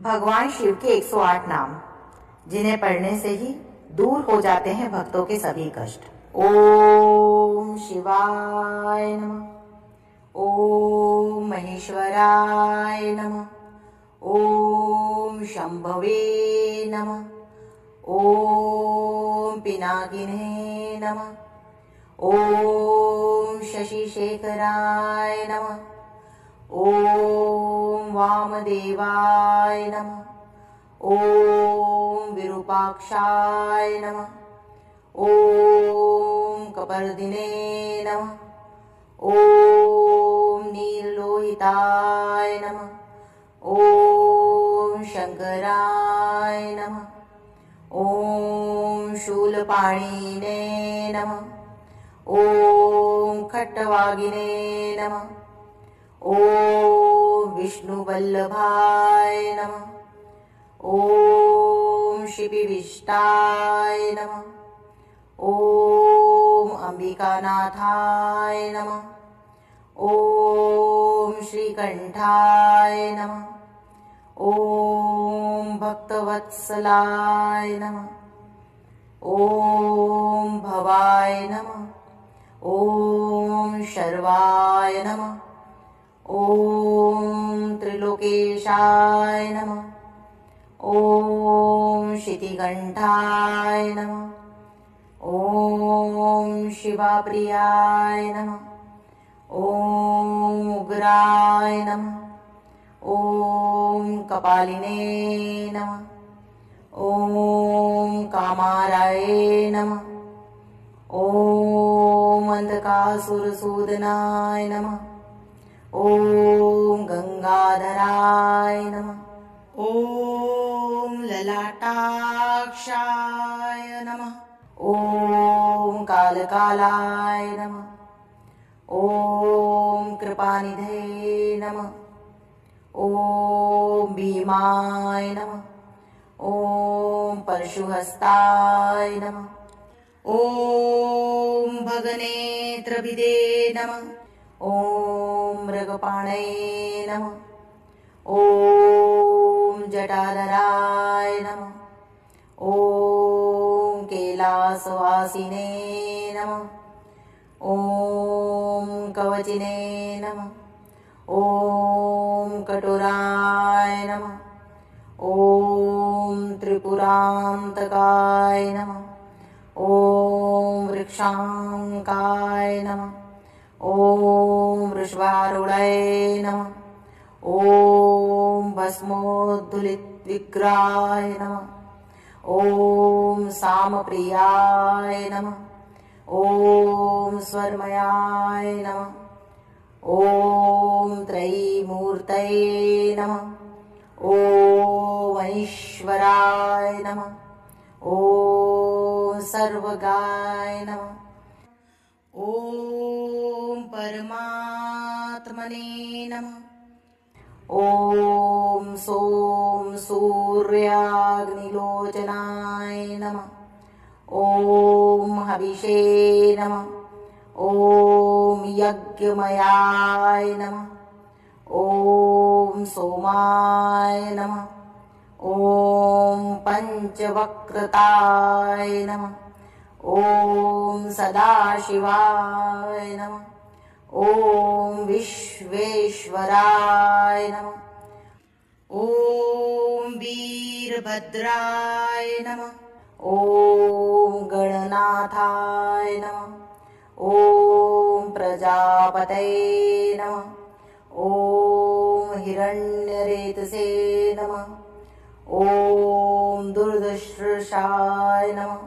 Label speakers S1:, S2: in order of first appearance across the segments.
S1: भगवान शिव के 108 नाम, जिन्हें पढ़ने से ही दूर हो जाते हैं भक्तों के सभी कष्ट। ओम शिवाय नमः, ओम महेश्वराय नमः, ओम शंभवे नमः, ओम पिनाकिने नमः, ओम शशिशेखराय नमः, ओम वामदेवाय नमः, ओम विरूपाक्षाय नमः, ओम कपर्दिने नमः, ओम नीललोहिताय नमः, ओम शंकराय नमः, ओम शूलपाणिने नमः, ओम खट्टवागिने नमः, ओम विष्णुवल्लभाय नमः, ओम शिपिविष्टाय नमः, ओम अंबिकानाथाय नमः, ओम श्रीकंठाय नमः, ओम भक्तवत्सलाय नमः, ओम भवाय नमः, ओम शर्वाय नमः, ओम त्रिलोकेशाय नमः, ओम शितिकंठाय नमः, ओम शिवाप्रियाय नमः, ओम उग्राय नमः, ओम कपालिने नमः, ओम कामाराय नमः, ओम अंधकासुरसूदनाय नमः, ओम गंगाधराय नमः, ओम ललाटाक्षाय नमः, ओम कालकालाय नमः, ओम कृपानिधे नमः, ओम भीमाय नमः, ओम परशुहस्ताय नमः, ओम भगनेत्रभिदे नमः, ओम मृगपाणये नमः, ओम जटाधराय नमः, ओम कैलासवासिने नमः, ओम कवचिने नमः, ओम कठोराय नमः, ओम त्रिपुरांतकाय नमः, ओम वृक्षांकाय नमः, ओम वृषभारूढाय नमः, ओम भस्मोद्धुलितविग्रहाय नमः, ओम सामप्रियाय नमः, ओम स्वर्मयाय नमः, ओम त्रयीमूर्तये नमः, ओम ऐश्वराय नमः, ओम सर्वगाय नमः, ओम परमात्मने नमः, ओम सोम सूर्याग्निलोचनाय नमः, ओम हविषे नमः, ओम यज्ञमयाय नमः, ओम सोमाय नमः, ओम पंचवक्रताय नमः, ओम सदाशिवाय नमः, ओम विश्वेश्वराय नमः, ओम वीरभद्राय नमः, ओम गणनाथाय नमः, ओम प्रजापतये नमः, ओम हिरण्यरेतसे नमः, ओम दुर्दर्शाय नमः,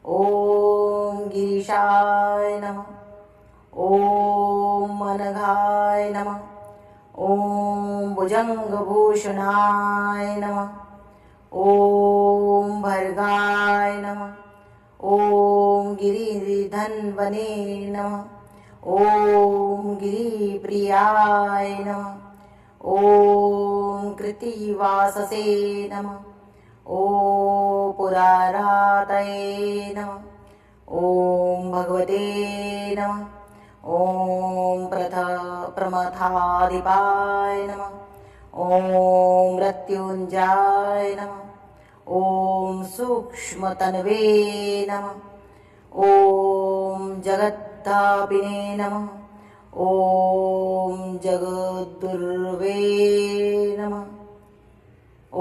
S1: ओम गिरीशाय नमः, ओम अनघाय नमः, ओम भुजंगभूषणाय नमः, ओम भर्गाय नमः, ओम गिरिधन्वने नमः, ओम गिरिप्रियाय नमः, ओम कृतिवाससे नमः, ओम पुरारातये नमः, ओम भगवते नमः, ओम प्रमथाधिपाय नमः, ॐ मृत्युञ्जय नमः। ॐ सूक्ष्मतन्वे नमः। ॐ जगद्धापिने नमः। ॐ जगद्गुर्वे नमः। ॐ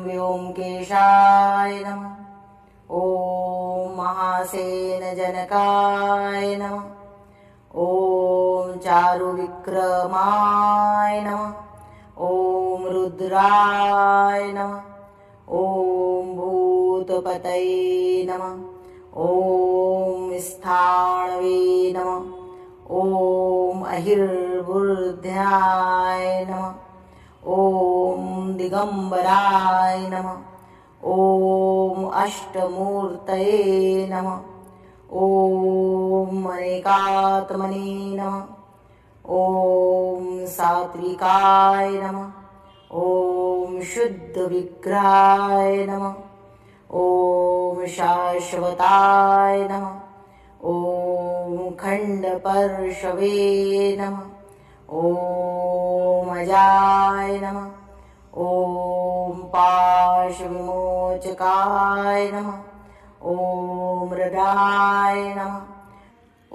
S1: व्योमकेशाय नमः। ॐ महासेनजनकाय नमः। ॐ चारुविक्रमाय नमः। ॐ रुद्राय नमः। ॐ भूतपतये नमः। ॐ स्थाणवे नमः। ॐ अहिर्बुद्ध्याय नमः। ॐ दिगम्बराय नमः। ॐ अष्टमूर्तये नमः। ॐ अनेकात्मने नमः। ॐ सात्विकाय नमः। ॐ शुद्धविग्रहाय नमः। ॐ शाश्वताय नमः। ॐ खण्डपर्शवे नमः। ॐ अजाय नमः। ॐ पाशविमोचकाय नमः। ॐ मृडाय नमः। ॐ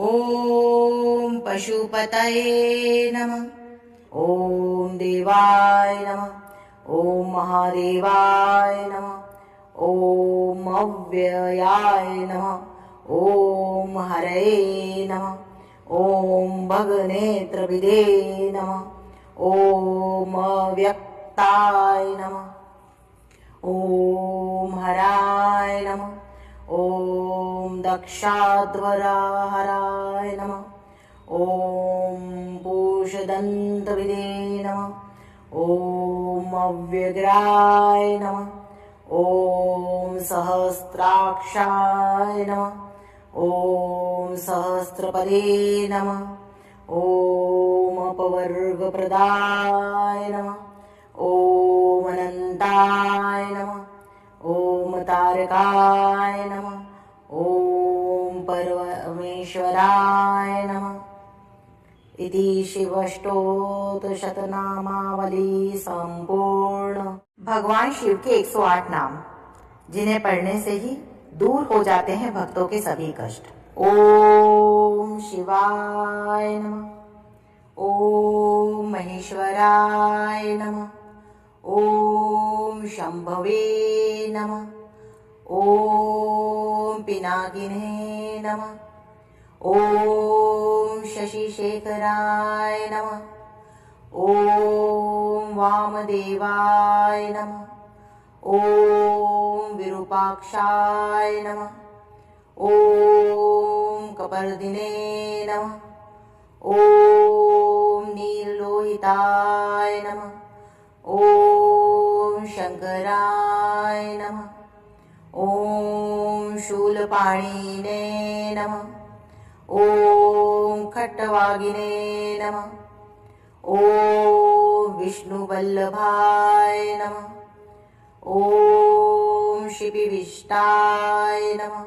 S1: पशुपतये नमः। ॐ देवाय नमः। ॐ महादेवाय नमः। ॐ अव्ययाय नमः। ॐ हरये नमः। ॐ भगनेत्रविदे नमः। ॐ अव्यक्ताय नमः। ॐ हराय नमः। ॐ दक्षाध्वरहराय नमः। ॐ पूषदन्तविदे नमः। ॐ अव्यग्राय नमः। ॐ सहस्राक्षाय नमः। ॐ सहस्रपदे नमः। ॐ अपवर्गप्रदाय नमः। ॐ अनन्ताय नमः। ॐ तारकाय नमः। ॐ परमेश्वराय नमः। इति शिवष्टोत्तरशतनामावली संपूर्ण। भगवान शिव के 108 नाम, जिन्हें पढ़ने से ही दूर हो जाते हैं भक्तों के सभी कष्ट। ओम शिवाय नमः। ओम महेश्वराय नमः। ओम शंभवे नमः। ओम पिनाकिने नमः। ओम शशिशेखराय नमः। ओम वामदेवाय नमः। ओम विरूपाक्षाय नमः। ओम कपर्दिने नमः। ओम नीललोहिताय नमः। ओम शंकराय नमः। ओम शूलपाणिने नमः। ओम खट्टवागिने नमः। ओम विष्णुवल्लभाय नमः। ओम शिपिविष्टाय नमः।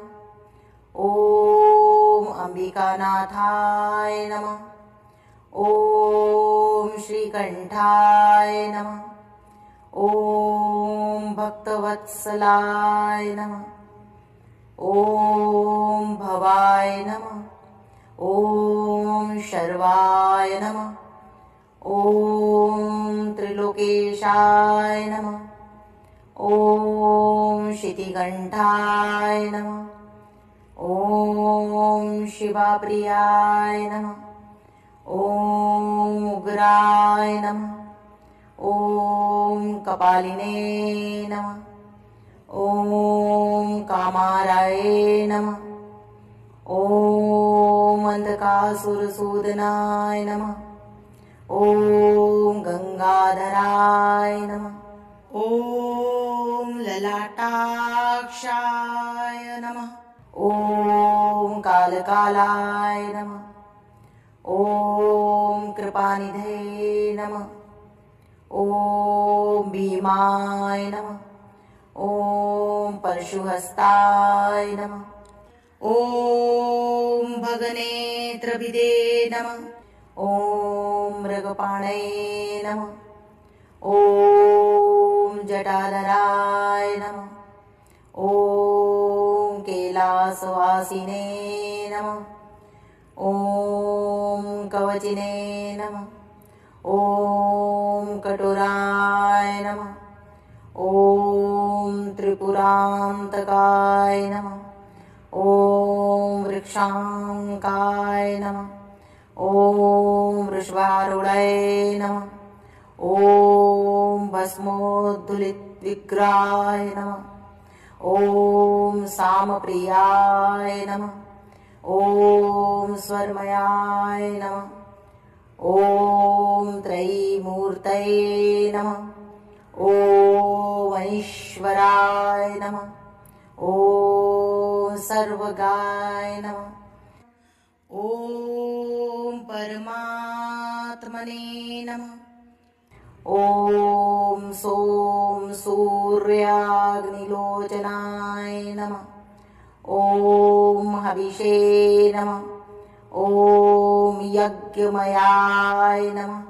S1: ओम अंबिकानाथाय नमः। ओम श्रीकंठाय नमः। ओम भक्तवत्सलाय नमः। ओम भवाय नमः। ओम शर्वाय नमः। ओम त्रिलोकेशाय नमः। ओम शितिकंठाय नमः। ओम शिवाप्रियाय नमः। ओम उग्राय नमः। ओम कपालिने नमः। ओम कामाराय नमः। ओम अंधकासुरसूदनाय नमः। ओम गंगाधराय नमः। ओम ललाटाक्षाय नमः। ओम कालकालाय नमः। ओम कृपानिधे नमः। ओम भीमाय नमः। ओम परशुहस्ताय नमः। ओम भगनेत्रभिदे नमः। ओम मृगपाणये नमः। ॐ जटाधराय नमः। ॐ कैलासवासिने नमः। ॐ कवचिने नमः। ॐ कठोराय नमः। ॐ त्रिपुरान्तकाय नमः। ॐ वृक्षाङ्काय नमः। ॐ वृषभारूढाय नमः। ॐ भस्मोद्धुलितविग्रहाय नमः। ॐ सामप्रियाय नमः। ॐ स्वर्मयाय नमः। ॐ त्रयीमूर्तये नमः। ॐ ऐश्वराय नमः। ॐ सर्वगाय नमः। ॐ परमात्मने नमः। ॐ सोम सूर्याग्निलोचनाय नमः। ॐ हविषे नमः। ॐ यज्ञमयाय नमः।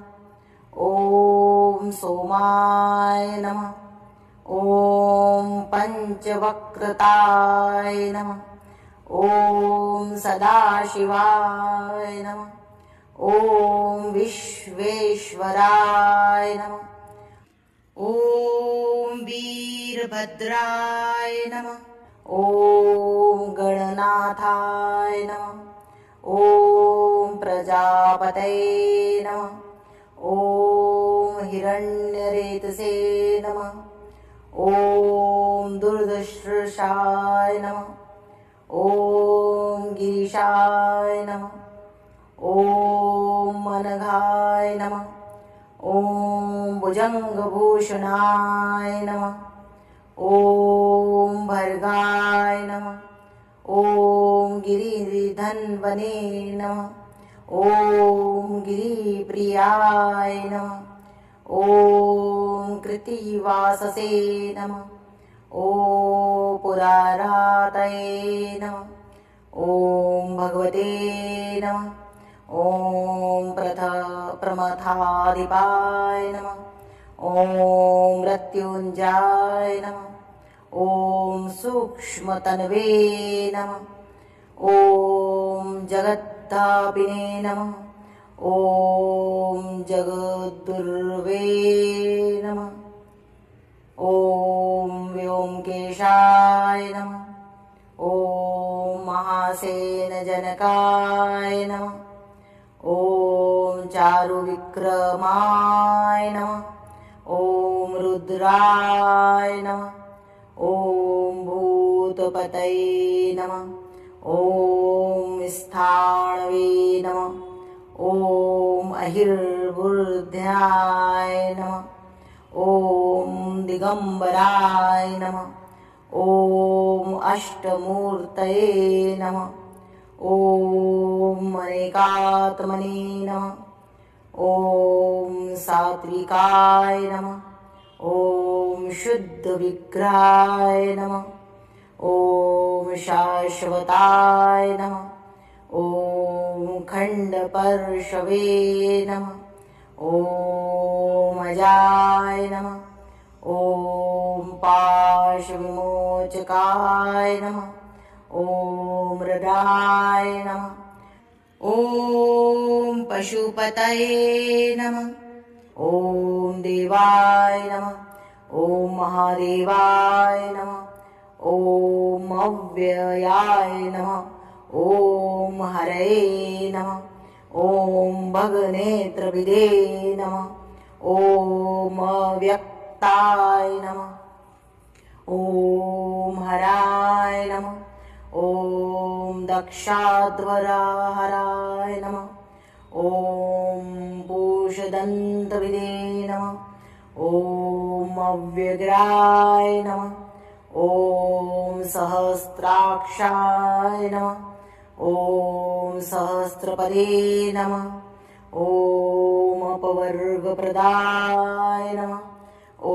S1: ॐ सोमाय नमः। ॐ पञ्चवक्रताय नमः। ॐ सदाशिवाय नमः। ॐ विश्वेश्वराय नमः। ॐ वीरभद्राय नमः। ॐ गणनाथाय नमः। ॐ प्रजापतये नमः। ॐ हिरण्यरेतसे नमः। ॐ दुर्दर्शाय नमः। ॐ गिरीशाय नमः। ॐ मनघाय नमः। ॐ भुजङ्गभूषणाय नमः। ॐ भर्गाय नमः। ॐ गिरिधन्वने नमः। ॐ गिरिप्रियाय नमः। ॐ कृत्तिवाससे नमः। ॐ पुरारातये नमः। ॐ भगवते नमः। ॐ प्रमथाधिपाय नमः। ॐ मृत्युञ्जयाय नमः। ॐ सूक्ष्मतन्वे नमः। ॐ जगद्धापिने नमः। ॐ जगद्गुर्वे नमः। ॐ व्योमकेशाय नमः। ॐ महासेनजनकाय नमः। ॐ चारुविक्रमाय नमः। ॐ रुद्राय नमः। ॐ भूतपतये नमः। ॐ स्थाणवे नमः। ॐ अहिर्बुद्ध्याय नमः। ॐ दिगम्बराय नमः। ॐ अष्टमूर्तये नमः। ॐ अनेकात्मने नमः। ॐ सात्विकाय नमः। ॐ शुद्धविग्रहाय नमः। ॐ शाश्वताय नमः। ॐ खण्डपर्शवे नमः। ॐ अजाय नमः। ॐ पाशविमोचकाय नमः। ॐ मृडाय नमः। ॐ पशुपतये नमः। ॐ देवाय नमः। ॐ महादेवाय नमः। ॐ अव्ययाय नमः। ॐ हरये नमः। ॐ भगनेत्रविदे नमः। ॐ अव्यक्ताय नमः। ॐ हराय नमः। ॐ दक्षाध्वरहराय नमः। ॐ पूषदन्तविदे नमः। ॐ अव्यग्राय नमः। ॐ सहस्राक्षाय नमः। ॐ सहस्रपदे नमः। ॐ अपवर्गप्रदाय नमः। ॐ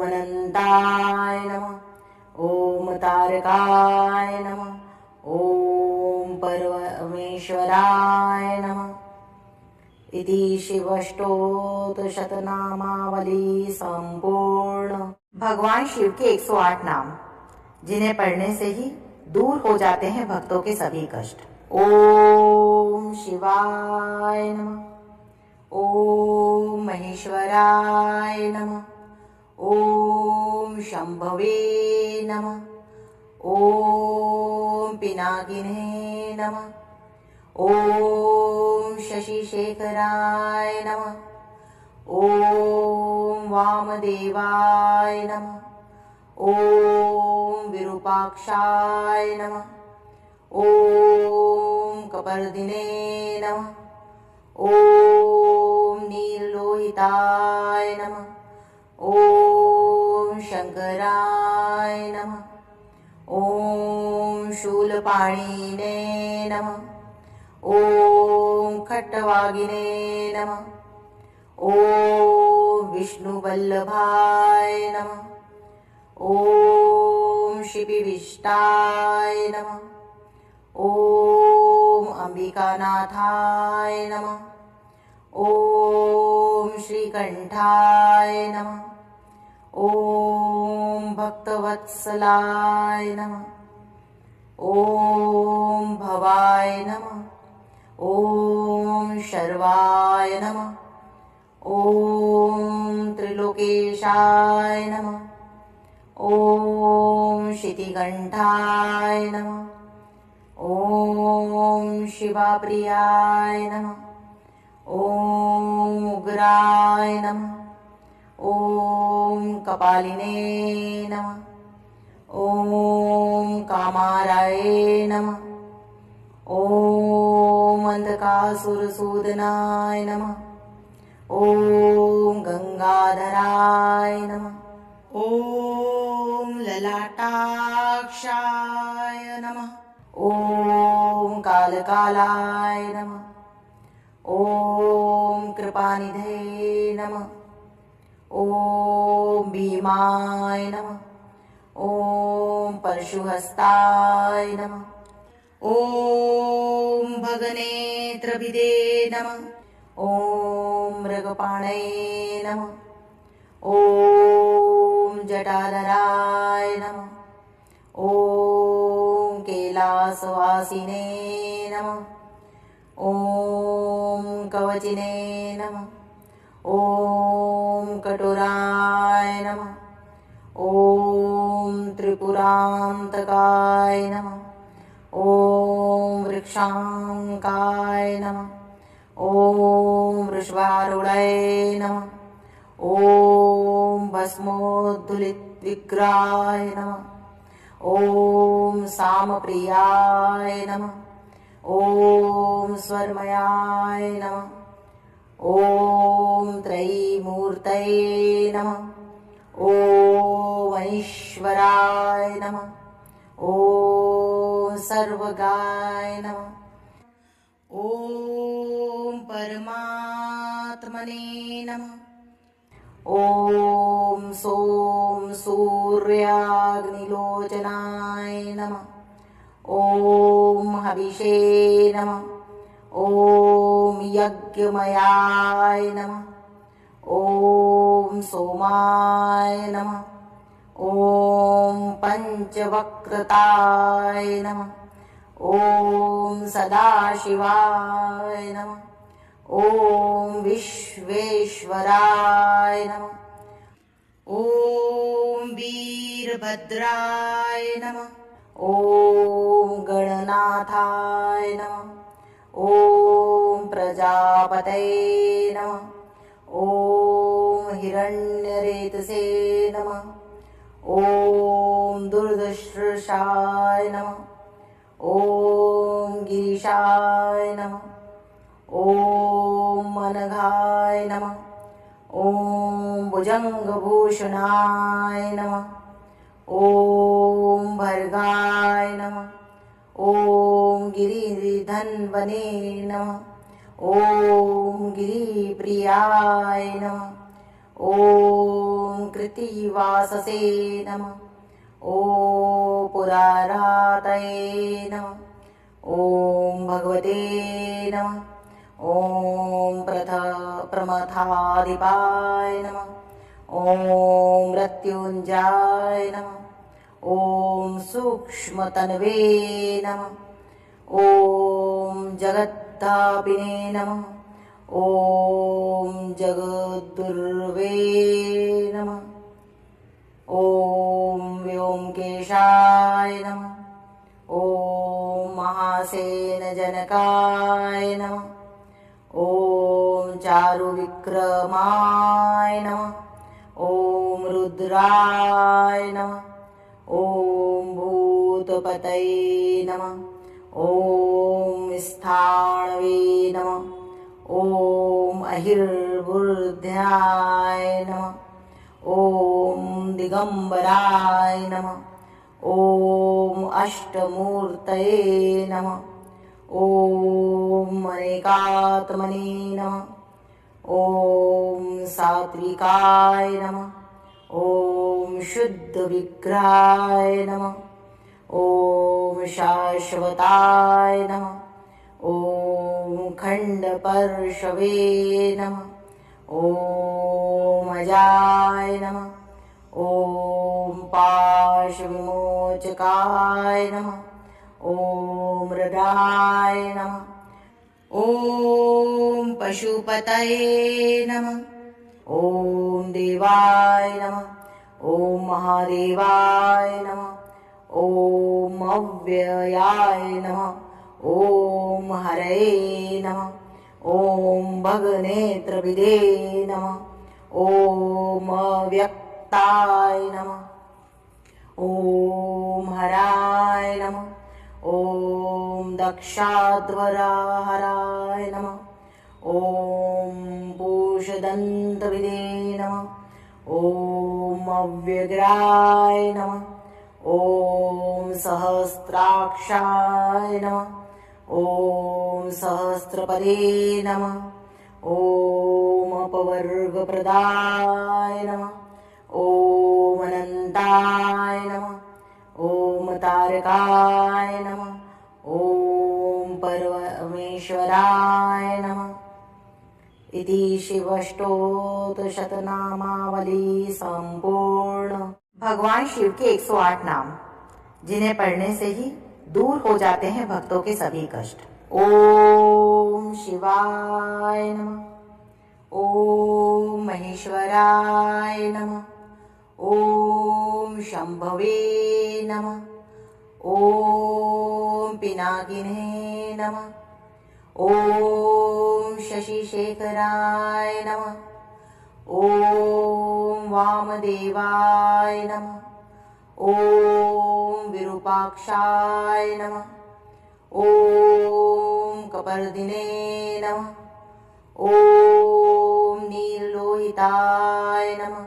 S1: अनन्ताय नमः। ॐ तारकाय नमः। ॐ परमेश्वराय नमः। इति शिवष्टोत्तरशतनामावली संपूर्ण। भगवान शिव के 108 नाम जिन्हें पढ़ने से ही दूर हो जाते हैं भक्तों के सभी कष्ट। ओम शिवाय नमः। ओम महेश्वराय नमः। ओम शंभवे नमः। ओम पिनाकिने नमः। ओम शशिशेखराय नमः। ओम वामदेवाय नमः। ओम विरूपाक्षाय नमः। ओम कपर्दिने नमः। ओम नीललोहिताय नमः। ओम शंकराय नमः। ओम शूलपाणिने नमः। ओम खट्टवागिने नमः। ओम विष्णुवल्लभाय नमः। ओम शिपिविष्टाय नमः। ओम अंबिकानाथाय नमः। ओम श्रीकंठाय नमः। ओम भक्तवत्सलाय नमः। ओम भवाय नमः। ओम शर्वाय नमः। ओम त्रिलोकेशाय नमः। ओम शितिकंठाय नमः। ओम शिवाप्रियाय नमः। ओम उग्राय नमः। ओम कपालिने नमः। ओम कामाराय नमः। ओम अंधकासुरसूदनाय नमः। ओम गंगाधराय नमः। ओम ललाटाक्षाय नमः। ओम कालकालाय नमः। ओम कृपानिधे नमः। ओम भीमाय नमः। ओम परशुहस्ताय नमः। ओम भगनेत्रभिदे नमः। ओम मृगपाणये नमः। ओम जटाधराय नमः। ओम कैलासवासिने नमः। ओम कवचिने नमः। ओम कठोराय नमः। ओम त्रिपुरान्तकाय नमः। ओम वृक्षांकाय नमः। ओम वृषभारूढाय नमः। ओम भस्मोद्धुलितविग्रहाय नमः। ओम सामप्रियाय नमः। ओम स्वर्मयाय नमः। ओम त्रयीमूर्तये नमः। ओम ऐश्वराय नमः। ओम सर्वगाय नमः। ओम परमात्मने नमः। ओम सोम सूर्याग्निलोचनाय नमः। ओम हविषे नमः। ओम यज्ञमयाय नमः। ओम सोमाय नमः। ओम पंचवक्रताय नमः। ओम सदाशिवाय नमः। ओम विश्वेश्वराय नमः। ओम वीरभद्राय नमः। ओम गणनाथाय नमः। ओम प्रजापतये नमः। ओम हिरण्यरेतसे नमः। ओम दुर्दर्शाय नमः। ओम गिरीशाय नमः। ओम अनघाय नमः। ओम भुजंगभूषणाय नमः। ओम भर्गाय नमः। ओम गिरिधन्वने नमः। ओम गिरिप्रियाय नमः। ओम कृतिवाससे नमः। ओम पुरारातये नमः। ओम भगवते नमः। ॐ प्रमथाधिपाय नमः। ॐ मृत्युञ्जयाय नमः। ॐ सूक्ष्मतन्वे नमः। ॐ जगद्धापिने नमः। ॐ जगद्गुर्वे नमः। ॐ व्योमकेशाय नमः। ॐ महासेनजनकाय नमः। ॐ चारुविक्रमाय नमः। ॐ रुद्राय नमः। ॐ भूतपतये नमः। ॐ स्थाणवे नमः। ॐ अहिर्बुद्ध्याय नमः। ॐ दिगम्बराय नमः। ॐ अष्टमूर्तये नमः। ॐ अनेकात्मने नमः। ॐ सात्विकाय नमः। ॐ शुद्धविग्रहाय नमः। ॐ शाश्वताय नमः। ॐ खण्डपर्शवे नमः। ॐ अजाय नमः। ॐ पाशविमोचकाय नमः। ॐ मृडाय नमः। ॐ पशुपतये नमः। ॐ देवाय नमः। ॐ महादेवाय नमः। ॐ अव्ययाय नमः। ॐ हरये नमः। ॐ भगनेत्रविदे नमः। ॐ अव्यक्ताय नमः। ॐ हराय नमः। ॐ दक्षाध्वरहराय नमः। ॐ पूषदन्तविदे नमः। ॐ अव्यग्राय नमः। ॐ सहस्राक्षाय नमः। ॐ सहस्रपदे नमः। ॐ अपवर्गप्रदाय नमः। ॐ अनन्ताय नमः। ॐ तारकाय नमः। ॐ परमेश्वराय नमः। इति शिवष्टोत्तरशतनामावली संपूर्ण। भगवान शिव के 108 नाम, जिन्हें पढ़ने से ही दूर हो जाते हैं भक्तों के सभी कष्ट। ओम शिवाय नमः। ओम महेश्वराय नमः। ओम शंभवे नमः। ओम पिनाकिने नमः। ओम शशिशेखराय नमः। ओम वामदेवाय नमः। ओम विरूपाक्षाय नमः। ओम कपर्दिने नमः। ओम नीललोहिताय नमः।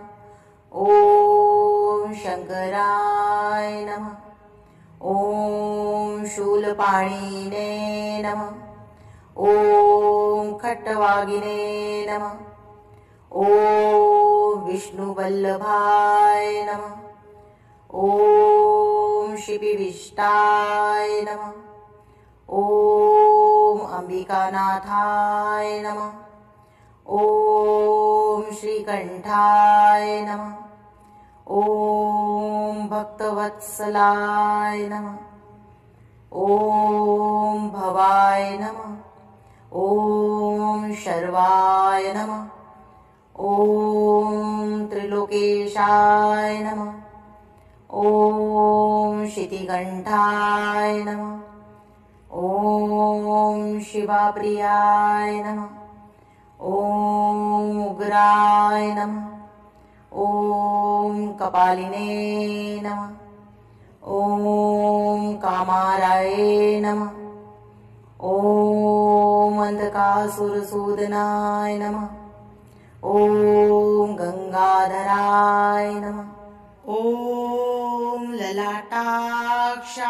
S1: ओम शंकराय नमः। ओम शूलपाणिने नमः। ओम खट्टवागिने नमः। ओम विष्णुवल्लभाय नमः। ओम शिपिविष्टाय नमः। ओम अंबिकानाथाय नमः। ओम श्रीकंठाय नमः। ओम भक्तवत्सलाय नमः। ओम भवाय नमः। ओम शर्वाय नमः। ओम त्रिलोकेशाय नमः। ओम शितिकंठाय नमः। ओम शिवाप्रियाय नमः। ओम उग्राय नमः। ओम कपालिने नमः। ओम कामाराय नमः। ओम अंधकासुरसूदनाय नमः। ओम गंगाधराय नमः। ओम ललाटाक्षाय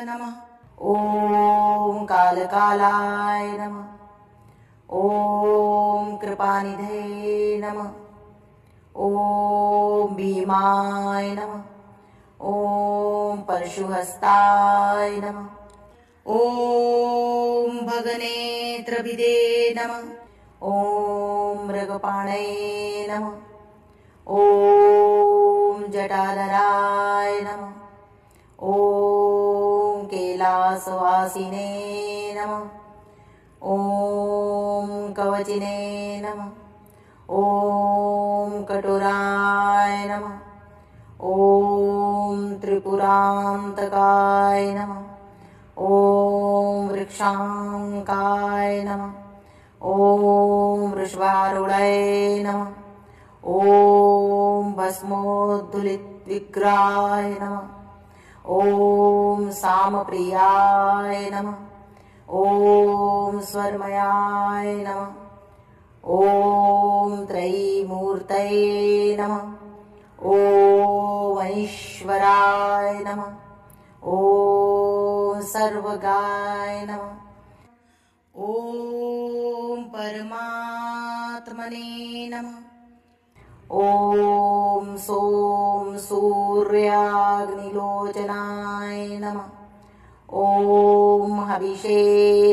S1: नमः। ओम कालकालाय नमः। ओम कृपानिधे नमः। ओम भीमाय नमः। ओम परशुहस्ताय नमः। ॐ भगनेत्रभिदे नमः। ॐ मृगपाणये नमः। ॐ जटाधराय नमः। ॐ कैलासवासिने नमः। ॐ कवचिने नमः। ॐ कठोराय नमः। ॐ त्रिपुरान्तकाय नमः। ॐ वृक्षाङ्काय नमः। ॐ वृषभारूढाय नमः। ॐ भस्मोद्धुलितविग्रहाय नमः। ॐ सामप्रियाय नमः। ॐ स्वर्मयाय नमः। ॐ त्रयीमूर्तये नमः। ॐ ऐश्वराय नमः। ॐ सर्वगाय नमः। ॐ परमात्मने नमः। ॐ सोम सूर्याग्निलोचनाय नमः। ॐ हविषे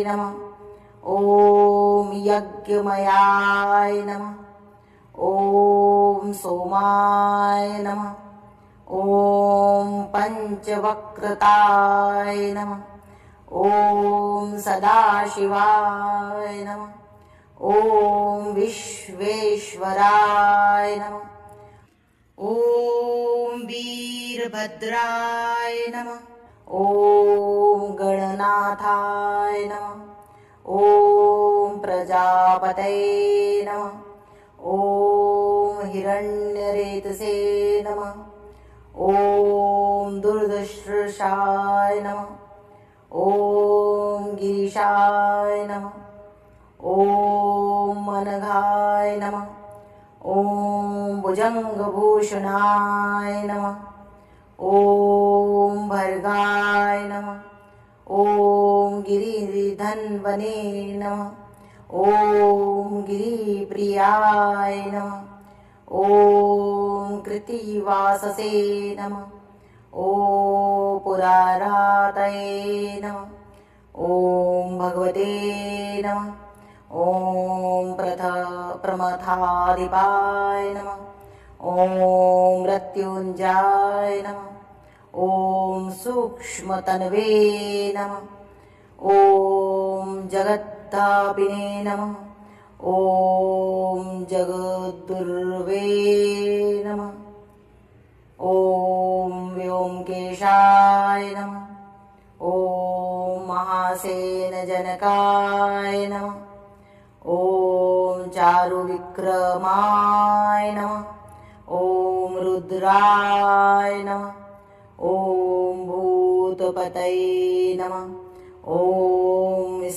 S1: नमः। ॐ यज्ञमयाय नमः। ॐ सोमाय नमः। ॐ पञ्चवक्रताय नमः। ॐ सदाशिवाय नमः। ॐ विश्वेश्वराय नमः। ॐ वीरभद्राय नमः। ॐ गणनाथाय नमः। ॐ प्रजापतये नमः। ॐ हिरण्यरेतसे नमः। ॐ दुर्दशृषाय नमः। ॐ गिरीशाय नमः। ॐ अनघाय नमः। ॐ भुजङ्गभूषणाय नमः। ॐ भर्गाय नमः। ॐ गिरिधन्वने नमः। ॐ गिरिप्रियाय नमः। ॐ कृत्तिवाससे नमः। ॐ पुरारातये नमः। ॐ भगवते नमः। ॐ प्रमथाधिपाय नमः। ॐ मृत्युञ्जयाय नमः। ॐ सूक्ष्मतन्वे नमः। ॐ जगद्धापिने नमः। ॐ जगद्गुर्वे नमः। ॐ व्योमकेशाय नमः। ॐ महासेनजनकाय नमः। ॐ चारुविक्रमाय नमः। ॐ रुद्राय नमः। ॐ भूतपतये नमः। ॐ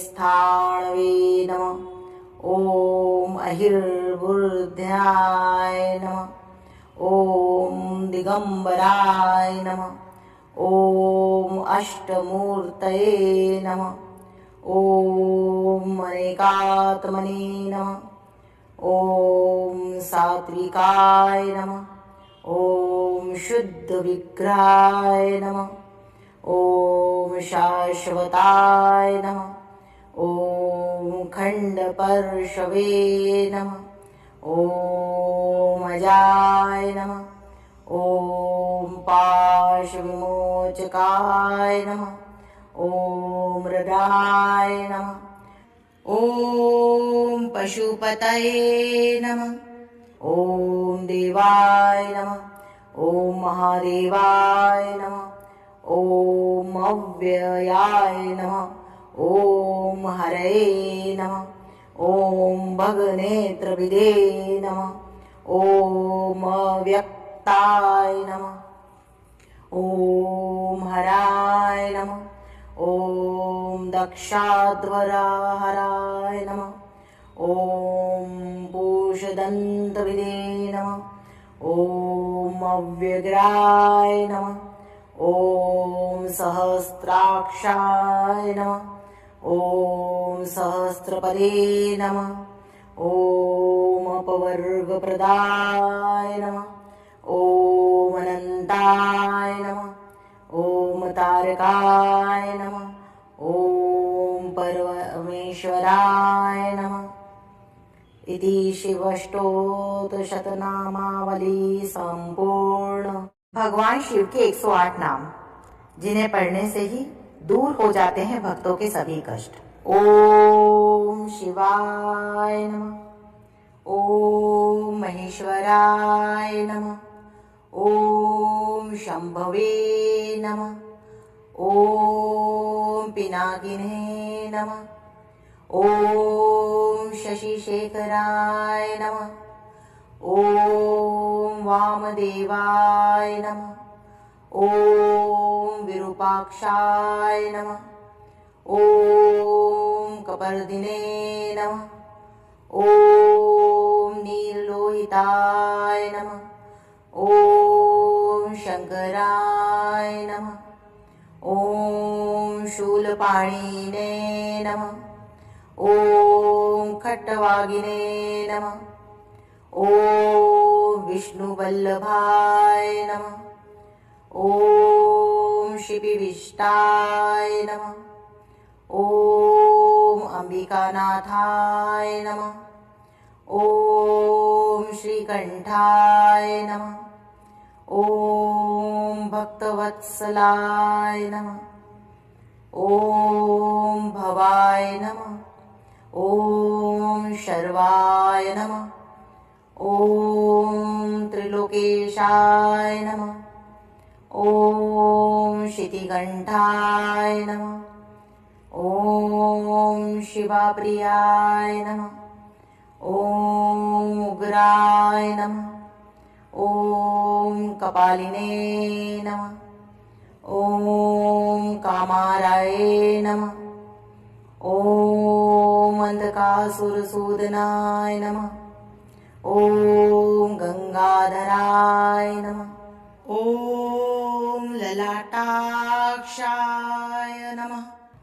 S1: स्थाणवे नमः। ॐ अहिर्बुद्ध्याय नमः। ॐ दिगम्बराय नमः। ॐ अष्टमूर्तये नमः। ॐ अनेकात्मने नमः। ॐ सात्विकाय नमः। ॐ शुद्धविग्रहाय नमः। ॐ शाश्वताय नमः। ॐ खण्डपर्शवे नमः। ॐ अजाय नमः। ॐ पाशविमोचकाय नमः। ॐ मृडाय नमः। ॐ पशुपतये नमः। ॐ देवाय नमः। ॐ महादेवाय नमः। ॐ अव्ययाय नमः। ॐ हरये नमः। ॐ भगनेत्रभिदे नमः। ॐ अव्यक्ताय नमः। ॐ हराय नमः। ॐ दक्षाध्वरहराय नमः। ॐ पूषदन्तभिदे नमः। ॐ अव्यग्राय नमः। ॐ सहस्राक्षाय नमः। ॐ सहस्रपदे नमः। ॐ अपवर्गप्रदाय नमः। ॐ अनन्ताय नमः। ॐ तारकाय नमः। ॐ महेश्वराय नमः। इति शिवष्टोत्तरशतनामावली संपूर्ण। भगवान शिव के 108 नाम जिन्हें पढ़ने से ही दूर हो जाते हैं भक्तों के सभी कष्ट। ओम शिवाय नमः। ओम महेश्वराय नमः। ओम शंभवे नमः। ओम पिनाकिने नमः। ओम शशिशेखराय नमः। ओम वामदेवाय नमः। ओम विरूपाक्षाय नमः। ओम कपर्दिने नमः। ओम नीललोहिताय नमः। ओम शंकराय नमः। ओम शूलपाणिने नमः। ओम खट्टवागिने नमः। ओम विष्णुवल्लभाय नमः। ओम शिपिविष्टाय नमः। ओम अंबिकानाथाय नमः। ओम श्रीकंठाय नमः। ओम भक्तवत्सलाय नमः। ओम भवाय नमः। ओम शर्वाय नमः। ओम त्रिलोकेशाय नमः। ओम शितिकंठाय नमः। ओम शिवाप्रियाय नमः। ओम उग्राय नमः। ओम कपालिने नमः। ओम कामाराय नमः। ओम अंधकासुरसूदनाय नमः। ओम गंगाधराय नमः। ओम ललाटाक्षाय नमः।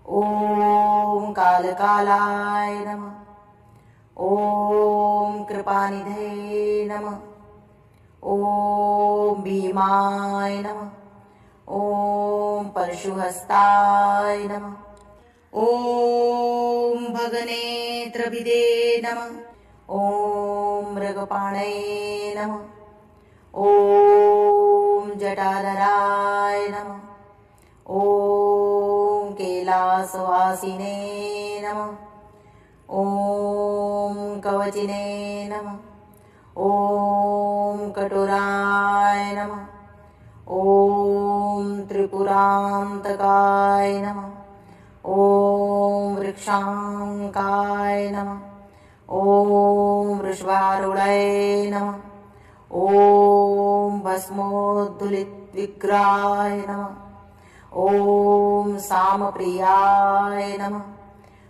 S1: ओम कालकालाय नमः। ओम कृपानिधे नमः। ओम भीमाय नमः। ओम परशुहस्ताय नमः। ओम भगनेत्रभिदे नमः। ओम मृगपाणये नमः। ओम जटाधराय नमः। ओम कैलासवासिने नमः। ओम कवचिने नमः। ओम कटुराय नमः। ओम त्रिपुरान्तकाय नमः। ओम वृक्षांकाय नमः। ओम वृषभारूढाय नमः। ओम भस्मोद्धुलितविग्रहाय नमः। ओम सामप्रियाय नमः।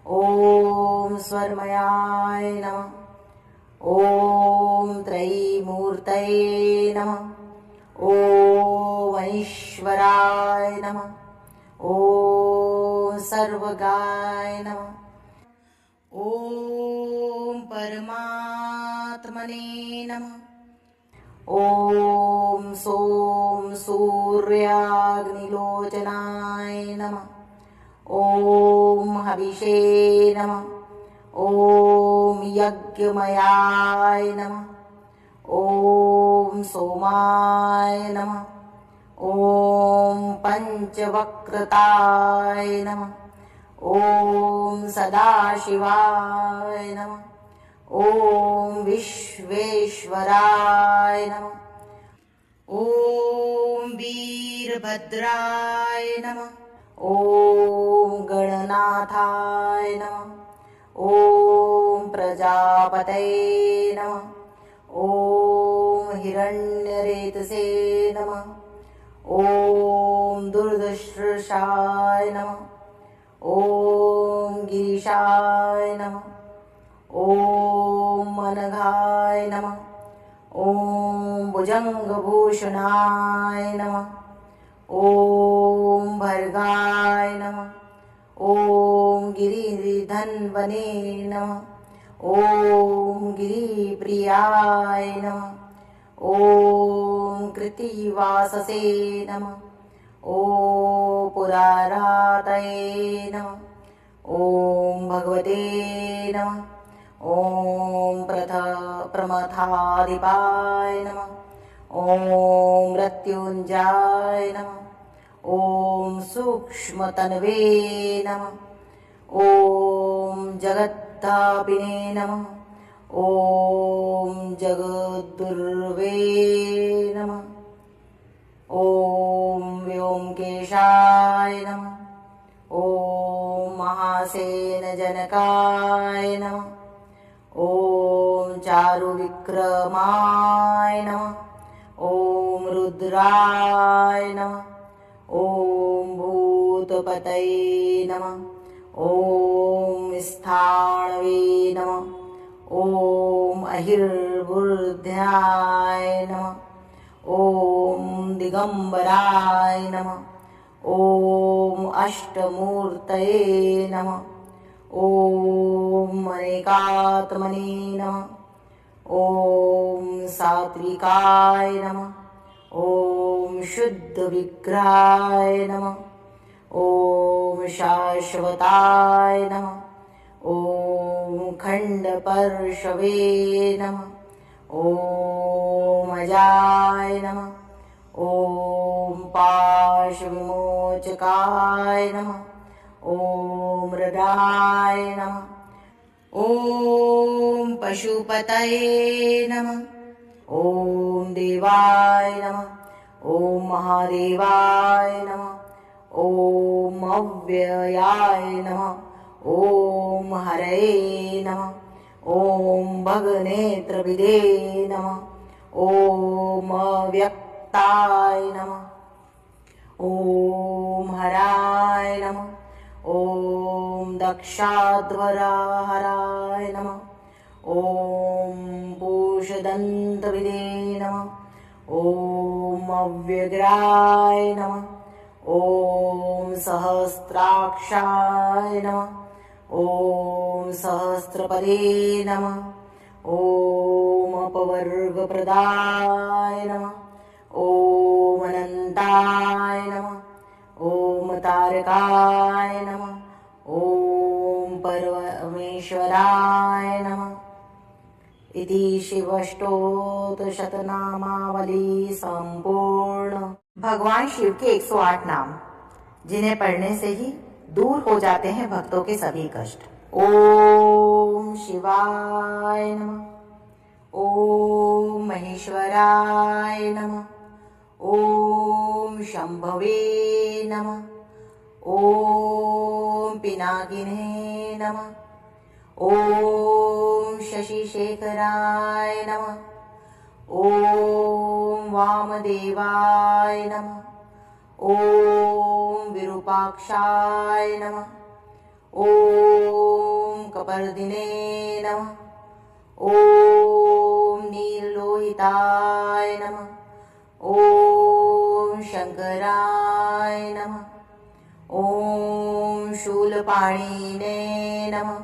S1: ओम स्वर्मयाय नमः। ओम त्रयीमूर्तये नमः। ओम ईश्वराय नमः। ओम सर्वगाय नमः। ओम परमात्मने नमः। ओम सोम सूर्याग्निलोचनाय नमः। ओम हविषे नमः। ओम यज्ञमयाय नमः। ओम सोमाय नमः। ओम पंचवक्रताय नमः। ओम सदाशिवाय नमः। ओम विश्वेश्वराय नमः। ओम वीरभद्राय नमः। ओम गणनाथाय नमः। ओम प्रजापतये नमः। ओम हिरण्यरेतसे नमः। ओम दुर्दशर्षाय नमः। ओम गिरीशाय नमः। ओम अनघाय नमः। ओम भुजंगभूषणाय नमः। ओम भर्गाय नमः। ओम गिरिधन्वने नमः। ओम गिरिप्रियाय नमः। ओम कृतिवाससे नमः। ओम पुरारातये नमः। ॐ भगवते नमः। ॐ प्रमथाधिपाय नमः। ॐ मृत्युञ्जयाय नमः। ॐ सूक्ष्मतन्वे नमः। ॐ जगद्धापिने नमः। ॐ जगद्गुर्वे नमः। ॐ व्योमकेशाय नमः। ॐ महासेनजनकाय नमः। ॐ चारुविक्रमाय नमः। ॐ रुद्राय नमः। ॐ भूतपतये नमः। ॐ स्थाणवे नमः। ॐ अहिर्बुद्ध्याय नमः। ॐ दिगम्बराय नमः। ॐ अष्टमूर्तये नमः। ॐ अनेकात्मने नमः। ॐ सात्विकाय नमः। ॐ शुद्धविग्रहाय नमः। ॐ शाश्वताय नमः। ॐ खण्डपर्शवे नमः। ॐ अजाय नमः। ॐ पाशविमोचकाय नमः। ॐ मृडाय नमः। ॐ पशुपतये नमः। ॐ देवाय नमः। ॐ महादेवाय नमः। ॐ अव्ययाय नमः। ॐ हरये नमः। ॐ भगनेत्रविदे नमः। ॐ अव्यक्ताय नमः। ॐ हराय नमः। ॐ दक्षाध्वरहराय नमः। ॐ पूषदन्तविदे नमः। ॐ अव्यग्राय नमः। ॐ सहस्राक्षाय नमः। ॐ सहस्रपदे नमः। ॐ अपवर्गप्रदाय नमः। ॐ अनन्ताय नमः। ॐ तारकाय नमः। ॐ परमेश्वराय नमः। इति शिवष्टोत्तरशतनामावली संपूर्ण। भगवान शिव के 108 नाम जिन्हें पढ़ने से ही दूर हो जाते हैं भक्तों के सभी कष्ट। ओम शिवाय नमः। ओम महेश्वराय नमः। ओम शंभवे नमः। ओम पिनाकिने नमः। ओम शशिशेखराय नमः। ओम वामदेवाय नमः। ओम विरूपाक्षाय नमः। ओम कपर्दिने नमः। ओम नीललोहिताय नमः। ओम शंकराय नमः। ओम शूलपाणिने नमः।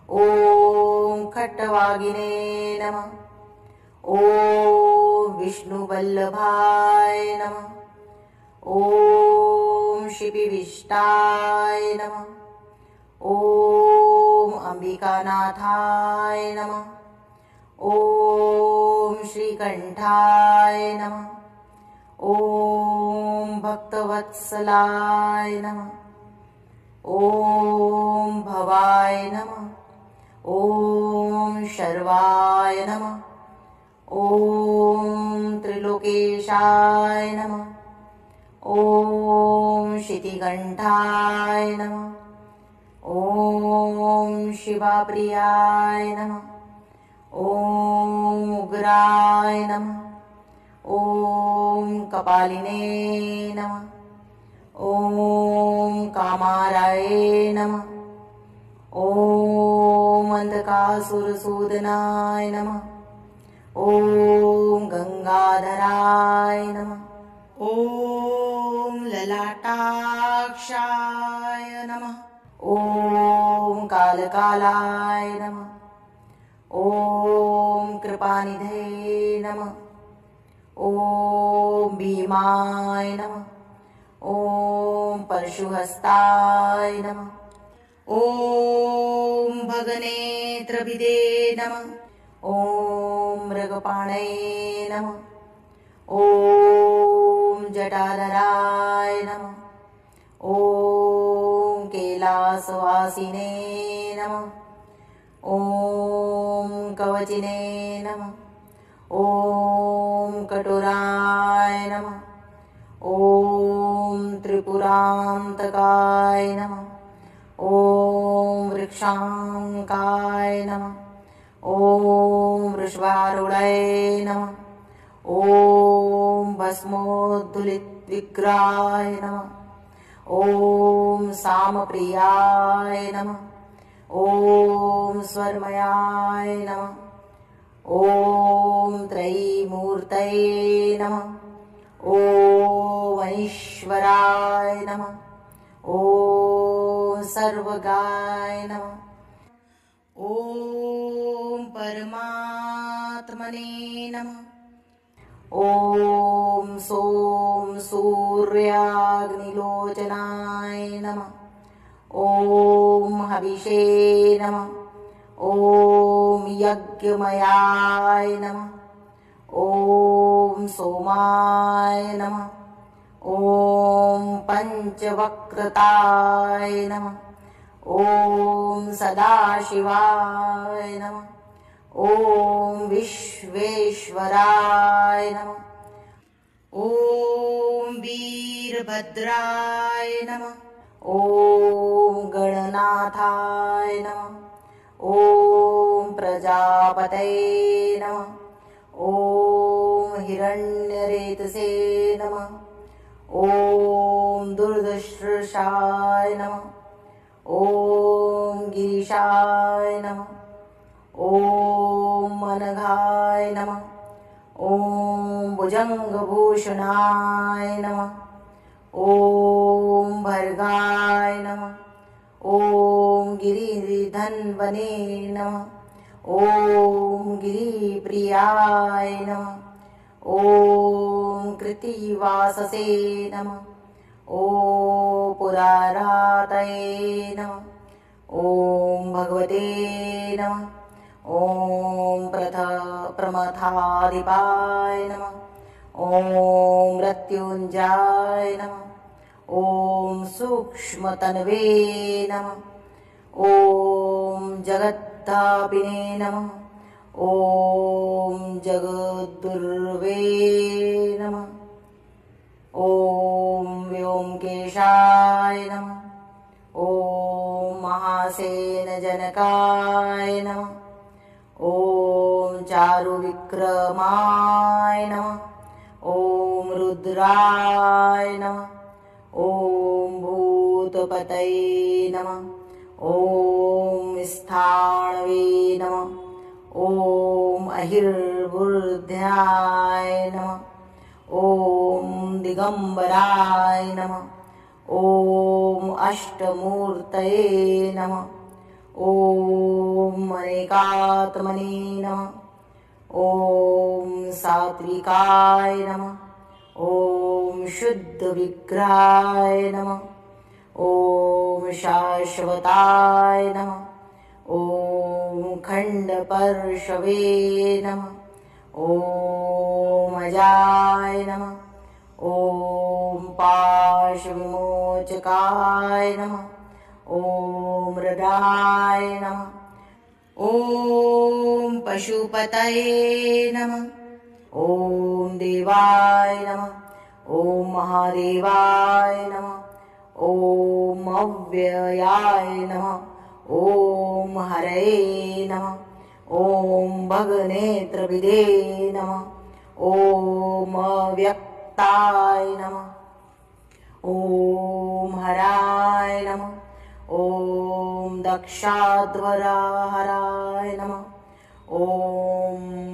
S1: ओम खट्टवागिने नमः। ओम विष्णुवल्लभाय नमः। ओम शिपिविष्टाय नमः। ओम अंबिकानाथाय नमः। ओम श्रीकंठाय नमः। ओम भक्तवत्सलाय नमः। ओम भवाय नमः। ओम शर्वाय नमः। ओम त्रिलोकेशाय नमः। ओम शितिकंठाय नमः। ओम शिवाप्रियाय नमः। ओम उग्राय नमः। ओम कपालिने नमः। ओम कामाराय नमः। ओम अंधकासुरसूदनाय नमः। ओम गंगाधराय नमः। ओम ललाटाक्षाय नमः। ओम कालकालाय नमः। ओम कृपानिधे नमः। ओम भीमाय नमः। ओम परशुहस्ताय नमः। ॐ भगनेत्रभिदे नमः। ॐ मृगपाणये नमः। ॐ जटाधराय नमः। ॐ कैलासवासिने नमः। ॐ कवचिने नमः। ॐ कठोराय नमः। ॐ त्रिपुरान्तकाय नमः। ॐ वृक्षाङ्काय नमः। ॐ वृषभारूढाय नमः। ॐ भस्मोद्धुलितविग्रहाय नमः। ॐ सामप्रियाय नमः। ॐ स्वर्मयाय नमः। ॐ त्रयीमूर्तये नमः। ॐ ऐश्वराय नमः। ॐ सर्वगाय नमः। ॐ परमात्मने नमः। ॐ सोम सूर्याग्निलोचनाय नमः। ॐ हविषे नमः। ॐ यज्ञमयाय नमः। ॐ सोमाय नमः। ॐ पञ्चवक्रताय नमः। ॐ सदाशिवाय नमः। ॐ विश्वेश्वराय नमः। ॐ वीरभद्राय नमः। ॐ गणनाथाय नमः। ॐ प्रजापतये नमः। ॐ हिरण्यरेतसे नमः। ॐ दुर्दशर्षाय नमः। ॐ गिरीशाय नमः। ॐ अनघाय नमः। ॐ भुजङ्गभूषणाय नमः। ॐ भर्गाय नमः। ॐ गिरिधन्वने नमः। ॐ गिरिप्रियाय नमः। ॐ कृत्तिवाससे नमः। ॐ पुरारातये नमः। ॐ भगवते नमः। ॐ प्रमथाधिपाय नमः। ॐ मृत्युञ्जयाय नमः। ॐ सूक्ष्मतन्वे नमः। ॐ जगद्धापिने नमः। ॐ जगद्गुर्वे नमः। ॐ व्योमकेशाय नमः। ॐ महासेनजनकाय नमः। ॐ चारुविक्रमाय नमः। ॐ रुद्राय नमः। ॐ भूतपतये नमः। ॐ स्थाणवे नमः। ॐ अहिर्बुद्ध्याय नमः। ॐ दिगम्बराय नमः। ॐ अष्टमूर्तये नमः। ॐ अनेकात्मने नमः। ॐ सात्विकाय नमः। ॐ शुद्धविग्रहाय नमः। ॐ शाश्वताय नमः। ॐ खण्डपर्शवे नमः। ॐ अजाय नमः। ॐ पाशविमोचकाय नमः। ॐ मृडाय नमः। ॐ पशुपतये नमः। ॐ देवाय नमः। ॐ महादेवाय नमः। ॐ अव्ययाय नमः। ॐ हरये नमः। ॐ भगनेत्रविदे नमः। ॐ अव्यक्ताय नमः। ॐ हराय नमः। ॐ दक्षाध्वरहराय नमः। ॐ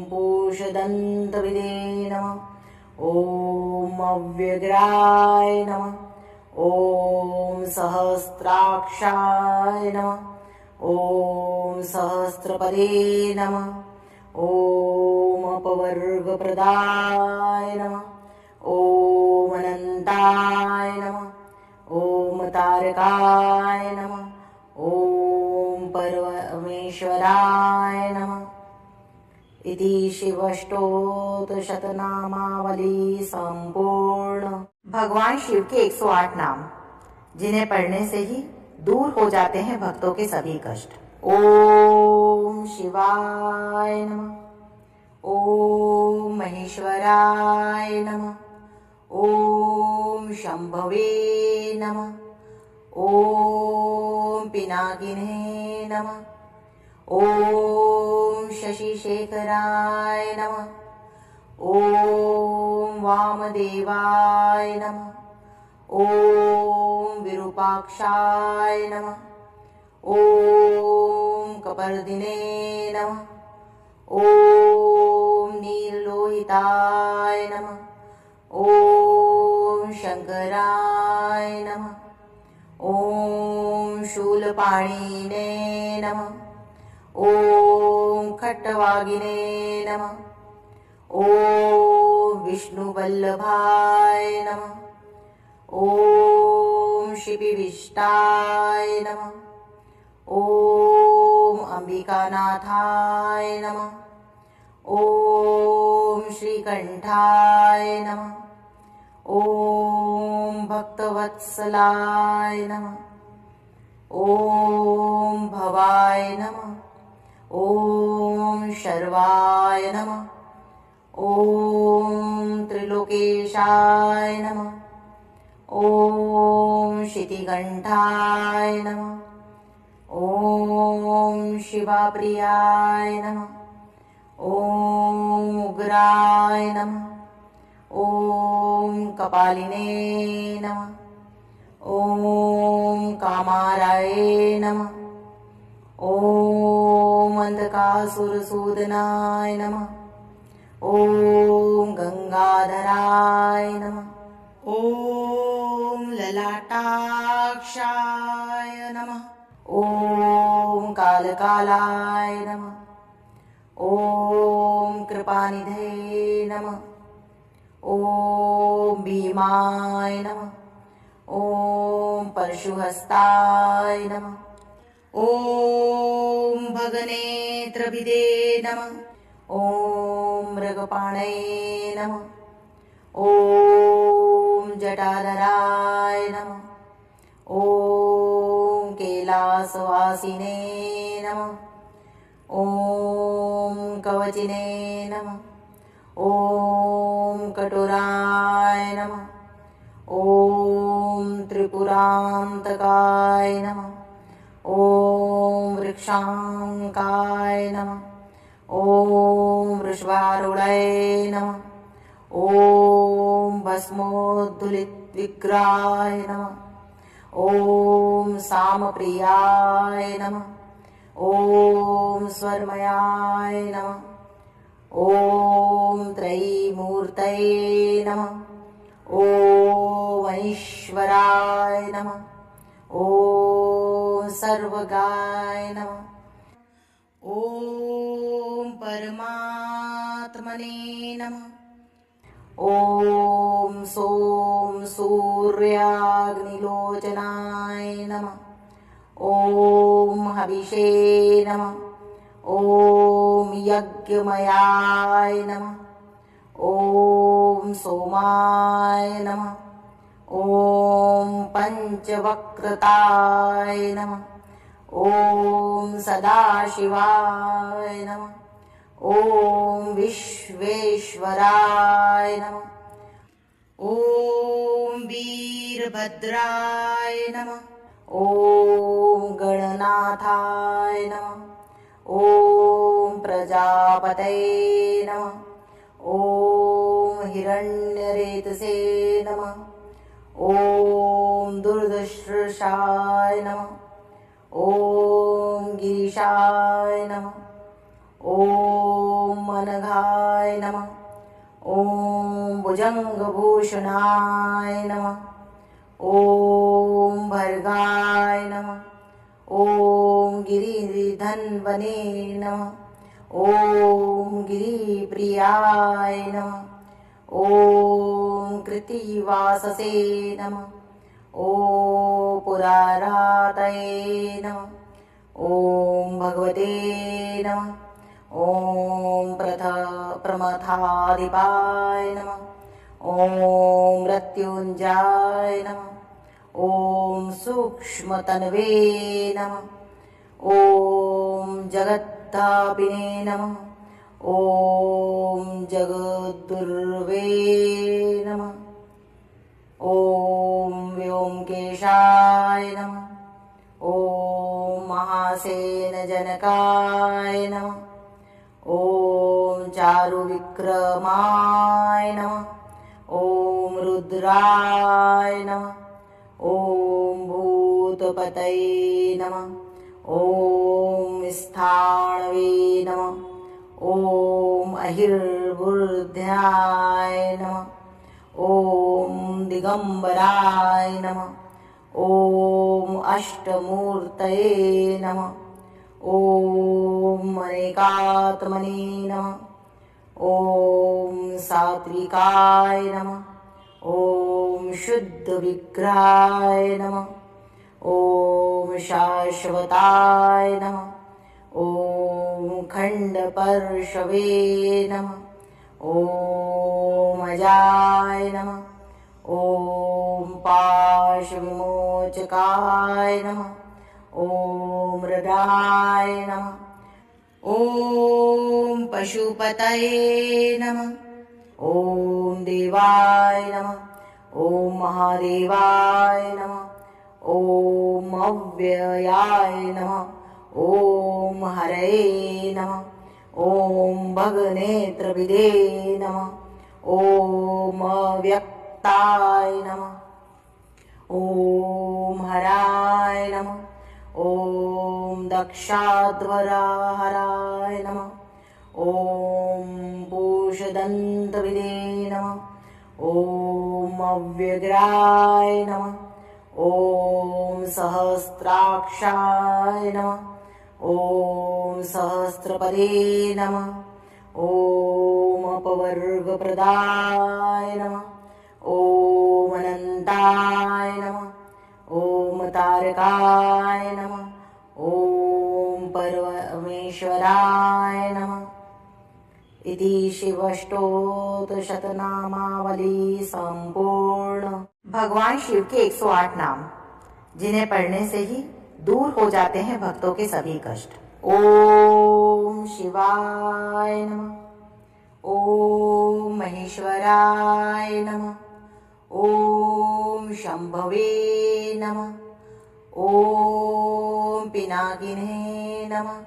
S1: पूषदन्तविदे नमः। ॐ अव्यग्राय नमः। ॐ सहस्राक्षाय नमः। ॐ सहस्रपदे नमः। ॐ अपवर्गप्रदाय नमः। ॐ अनन्ताय नमः। ॐ तारकाय नमः। ॐ महेश्वराय नमः। इति शिवष्टोत्तरशतनामावली संपूर्ण। भगवान शिव के 108 नाम जिन्हें पढ़ने से ही दूर हो जाते हैं भक्तों के सभी कष्ट। ओम शिवाय नमः। ओम महेश्वराय नमः। ओम शंभवे नमः। ओम पिनाकिने नमः। ओम शशिशेखराय नमः। ओम वामदेवाय नमः। ओम विरूपाक्षाय नमः। ओम कपर्दिने नमः। ओम नीललोहिताय नमः। ओम शंकराय नमः। ओम शूलपाणिने नमः। ओम खट्टवागिने नमः। ओम विष्णुवल्लभाय नमः। ओम शिपिविष्टाय नमः। ओम अंबिकानाथाय नमः। ओम श्रीकंठाय नमः। ओम भक्तवत्सलाय नमः। ओम भवाय नमः। ओम शर्वाय नमः। ओम त्रिलोकेशाय नमः। ओम शितिकंठाय नमः। ओम शिवाप्रियाय नमः। ओम उग्राय नमः। ओम कपालिने नमः। ओम कामाराय नमः। ओम अंधकासुरसूदनाय नमः। ओम गंगाधराय नमः। ओम ललाटाक्षाय नमः। ओम कालकालाय नमः। ओम कृपानिधे नमः। ओम भीमाय नमः। ओम परशुहस्ताय नमः। ओम भगनेत्रभिदे नमः। ओम मृगपाणये नमः। ओम जटाधराय नमः। ओम कैलासवासिने नमः। ओम कवचिने नमः। ओम कटुराय नमः। ओम त्रिपुरांतकाय नमः। ओम वृक्षांकाय नमः। ओम वृषभारूढाय नमः। ओम भस्मोद्धुलितविग्रहाय नमः। ओम सामप्रियाय नमः। ओम स्वर्मयाय नमः। ओम त्रयीमूर्तये नमः। ओम ईश्वराय नमः। ओम सर्वगाय नमः। ओम परमात्मने नमः। ओम सोम सूर्याग्निलोचनाय नमः। ओम हविषे नमः। ओम यज्ञमयाय नमः। ओम सोमाय नमः। ओम पंचवक्रताय नमः। ओम सदाशिवाय नमः। ओम विश्वेश्वराय नमः। ओम वीरभद्राय नमः। ओम गणनाथाय नमः। ओम प्रजापतये नमः। ओम हिरण्यरेतसे नमः। ओम दुर्दशर्षाय नमः। ओम गिरीशाय नमः। ओम अनघाय नमः। ओम भुजंगभूषणाय नमः। ओम भर्गाय नमः। ओम गिरिधन्वने नमः। ओम गिरिप्रियाय नमः। ओम कृतिवाससे नमः। ओम पुरारातये नमः। ॐ भगवते नमः। ॐ प्रमथाधिपाय नमः। ॐ मृत्युञ्जयाय नमः। ॐ सूक्ष्मतन्वे नमः। ॐ जगद्धापिने नमः। ॐ जगद्गुर्वे नमः। ॐ व्योमकेशाय नमः। ॐ महासेनजनकाय नमः। ॐ चारुविक्रमाय नमः। ॐ रुद्राय नमः। ॐ भूतपतये नमः। ॐ स्थाणवे नमः। ॐ अहिर्बुद्ध्याय नमः। ॐ दिगम्बराय नमः। ॐ अष्टमूर्तये नमः। ॐ अनेकात्मने नमः। ॐ सात्विकाय नमः। ॐ शुद्धविग्रहाय नमः। ॐ शाश्वताय नमः। ॐ खण्डपर्शवे नमः। ॐ अजाय नमः। ॐ पाशविमोचकाय नमः। ॐ मृडाय नमः। ॐ पशुपतये नमः। ॐ देवाय नमः। ॐ महादेवाय नमः। ॐ अव्ययाय नमः। ॐ हरये नमः। ॐ भगनेत्रविदे नमः। ॐ अव्यक्ताय नमः। ॐ हराय नमः। ॐ दक्षाध्वरहराय नमः। ॐ पूषदन्तविदे नमः। ॐ अव्यग्राय नमः। ॐ सहस्राक्षाय नमः। ॐ सहस्रपदे नमः। ॐ अपवर्गप्रदाय नमः। ॐ अनन्ताय नमः। ॐ तारकाय नमः। ॐ परमेश्वराय नमः। इति शिवष्टोत्तरशतनामावली संपूर्ण। भगवान शिव के 108 नाम जिन्हें पढ़ने से ही दूर हो जाते हैं भक्तों के सभी कष्ट। ओम शिवाय नमः। ओम महेश्वराय नमः। ओम शंभवे नमः। ओम पिनाकिने नमः।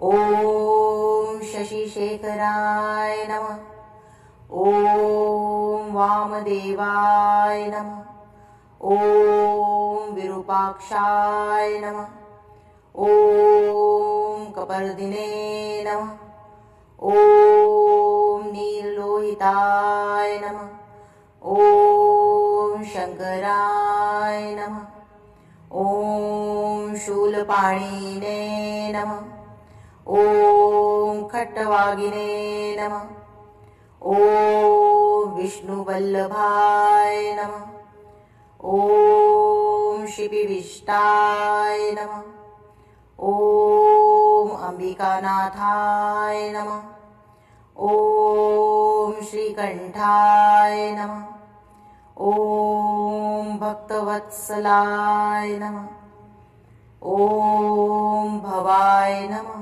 S1: ओम शशिशेखराय नमः। ओम वामदेवाय नमः। ओम विरूपाक्षाय नमः। ओम कपर्दिने नमः। ओम नीललोहिताय नमः। ओम शंकराय नमः। ओम शूलपाणिने नमः। ओम खट्टवागिने नमः। ओम विष्णुवल्लभाय नमः। ओम शिपिविष्टाय नमः। ओम अंबिकानाथाय नमः। ओम श्रीकंठाय नमः। ओम भक्तवत्सलाय नमः। ओम भवाय नमः।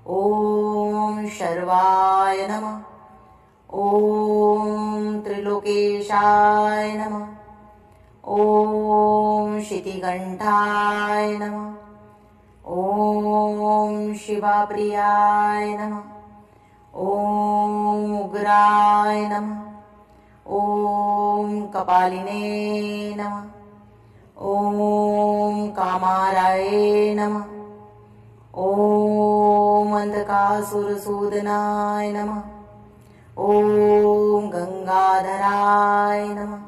S1: ओम शर्वाय नमः। ओम त्रिलोकेशाय नमः। ओम शितिकंठाय नमः। ओम शिवाप्रियाय नमः। ओम उग्राय नमः। ओम कपालिने नमः। ओम कामाराय नमः। ओम अंधकासुरसूदनाय नमः। ओम गंगाधराय नमः।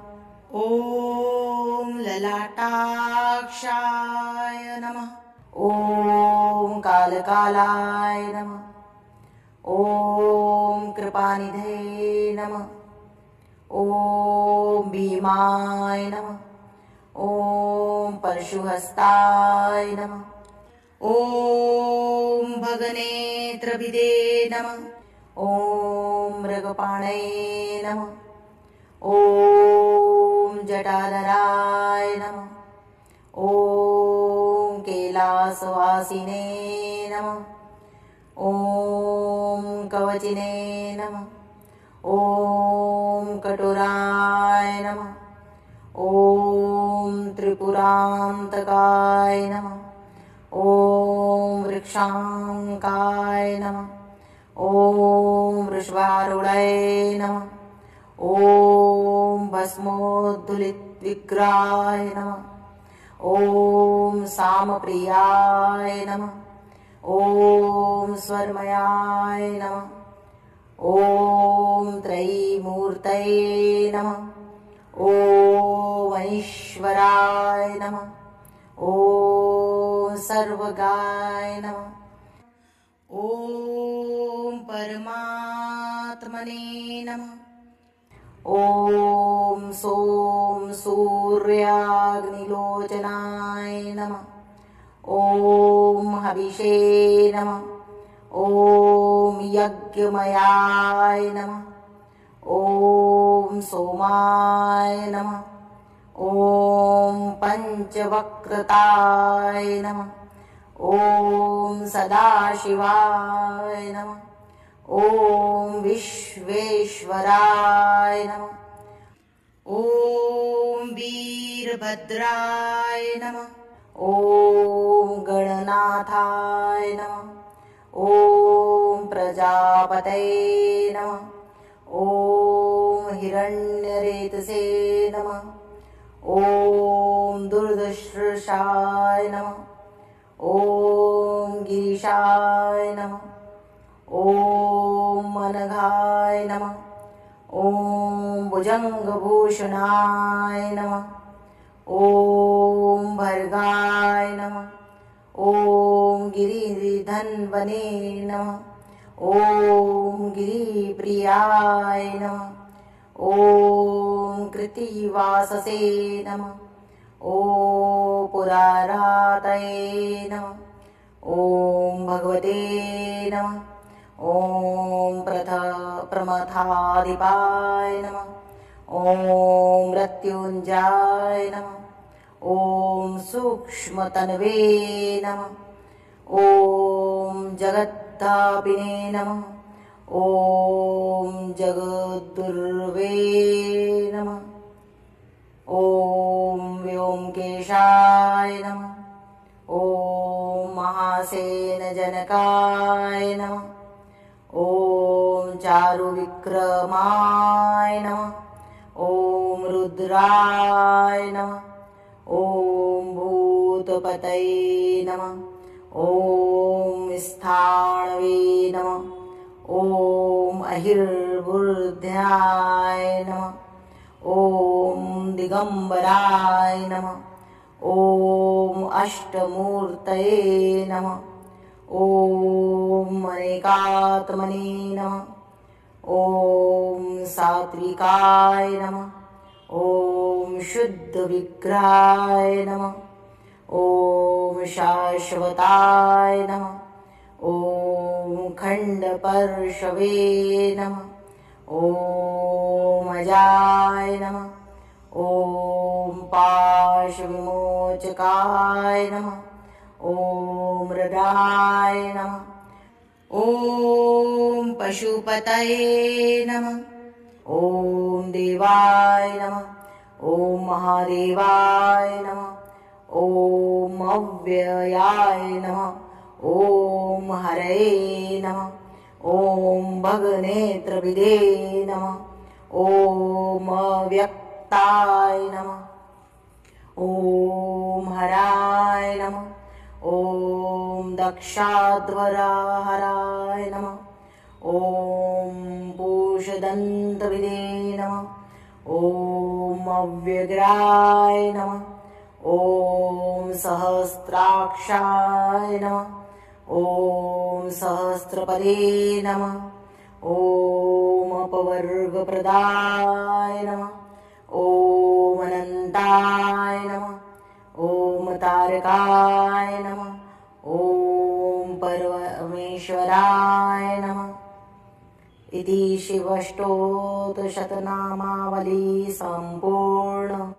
S1: ओम ललाटाक्षाय नमः। ओम कालकालाय नमः। ओम कृपानिधे नमः। ओम भीमाय नमः। ओम परशुहस्ताय नमः। ॐ भगनेत्रभिदे नमः। ॐ मृगपाणये नमः। ॐ जटाधराय नमः। ॐ कैलासवासिने नमः। ॐ कवचिने नमः। ॐ कठोराय नमः। ॐ त्रिपुरान्तकाय नमः। ॐ वृक्षाङ्काय नमः। ॐ वृषभारूढाय नमः। ॐ भस्मोद्धुलितविग्रहाय नमः। ॐ सामप्रियाय नमः। ॐ स्वर्मयाय नमः। ॐ त्रयीमूर्तये नमः। ॐ ऐश्वराय नमः। ॐ सर्वगाय नमः। ॐ परमात्मने नमः। ॐ सोम सूर्याग्निलोचनाय नमः। ॐ हविषे नमः। ॐ यज्ञमयाय नमः। ॐ सोमाय नमः। ॐ पञ्चवक्रताय नमः। ॐ सदाशिवाय नमः। ॐ विश्वेश्वराय नमः। ॐ वीरभद्राय नमः। ॐ गणनाथाय नमः। ॐ प्रजापतये नमः। ॐ हिरण्यरेतसे नमः। ॐ दुर्दशर्षाय नमः। ॐ गिरीशाय नमः। ॐ अनघाय नमः। ॐ भुजङ्गभूषणाय नमः। ॐ भर्गाय नमः। ॐ गिरिधन्वने नमः। ॐ गिरिप्रियाय नमः। ॐ कृत्तिवाससे नमः। ॐ पुरारातये नमः। ॐ भगवते नमः। ॐ प्रमथाधिपाय नमः। ॐ मृत्युञ्जयाय नमः। ॐ सूक्ष्मतन्वे नमः। ॐ जगद्धापिने नमः। ॐ जगद्गुर्वे नमः। ॐ व्योमकेशाय नमः। ॐ महासेनजनकाय नमः। ॐ चारुविक्रमाय नमः। ॐ रुद्राय नमः। ॐ भूतपतये नमः। ॐ स्थाणवे नमः। ॐ अहिर्बुद्ध्याय नमः। ॐ दिगम्बराय नमः। ॐ अष्टमूर्तये नमः। ॐ अनेकात्मने नमः। ॐ सात्विकाय नमः। ॐ शुद्धविग्रहाय नमः। ॐ शाश्वताय नमः। ॐ खण्डपर्शवे नमः। ॐ अजाय नमः। ॐ पाशविमोचकाय नमः। ॐ मृडाय नमः। ॐ पशुपतये नमः। ॐ देवाय नमः। ॐ महादेवाय नमः। ॐ अव्ययाय नमः। ॐ हरये नमः। ॐ भगनेत्रविदे नमः। ॐ अव्यक्ताय नमः। ॐ हराय नमः। ॐ दक्षाध्वराहराय नमः। ॐ पूषदन्तविदे नमः। ॐ अव्यग्राय नमः। ॐ सहस्राक्षाय नमः। ॐ सहस्रपदे नमः। ॐ अपवर्गप्रदाय नमः। ॐ अनन्ताय नमः। ॐ तारकाय नमः। ॐ परमेश्वराय नमः। इति शिवष्टोत्तरशतनामावली सम्पूर्ण।